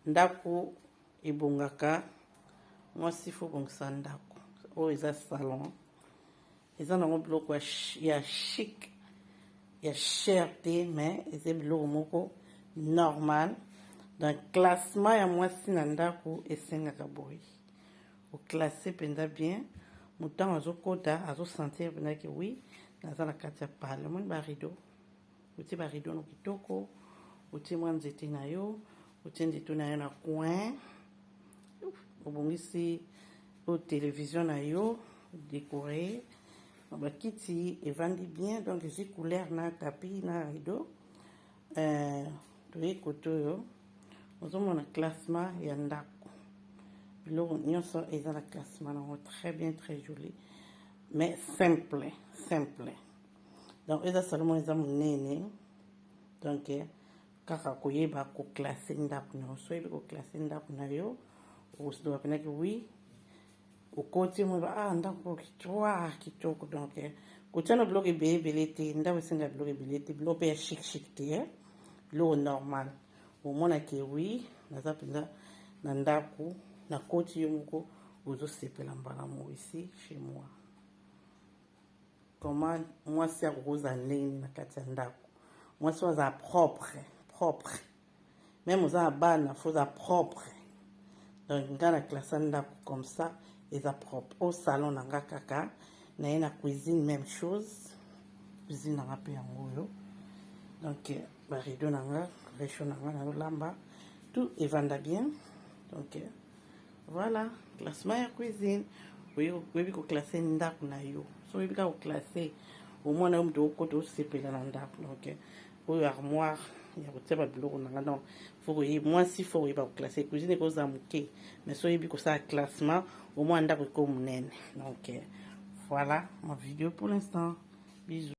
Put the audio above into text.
ndako ebongaka mwasi fo bongisa ndako oyo eza salon eza nango biloko ya chic ya cher te mais eza biloko moko normal dans classement ya mwasi na ndako esengaka boye oclasse mpenza bien motango azokota azosentir mpenza ke oui naza na kati ya pale omoni barideau otie barideau no kitoko otie mwa nzete na yo otie nzete na yo na coin obongisi o télévision na yo décoré bakiti evandi bien donc ezi couleur na tapis na rideau toye kote oyo ozomona classement ya ndako biloko nyonso eza na classement nango très bien très joli mais simple donc eza salon eza monene donc kaka koyeba koklasse ndako na yo soyebi koklasse ndako na yo okosidwa penaki oui okoti moyeba ndako kitoko donc kotia na biloko ebele te ndako esenga biloko ebele te biloko mpe ya chic te biloko normal omonake oui naza mpenza na ndako na koti yo moko ozosepela mbala mo isi chez moi comment mwasi akokoza ndenge na kati ya ndako mwasi oyo aza propre même oza na bana fo oza propre donc nga na classe ndako comme ça eza propre au salon na nga kaka naye na cuisine même chose cuisine nanga mpe yango oyo donc barideau na nga recho na nga nazolamba tout evanda bien donc voilà classement ya cuisine oyebi koklasse ndako na yo so oyebi kaka koklasse omona yo moto okota osepela na ndako donc oyo armoire ya kotia babiloko na nga donc fo koyebi mwasi fo koyeba koklasse cuisine ekozala moke mais so oyebi kosala classement omona ndako eko monene donc voilà ma vidéo pour l'instant bisous.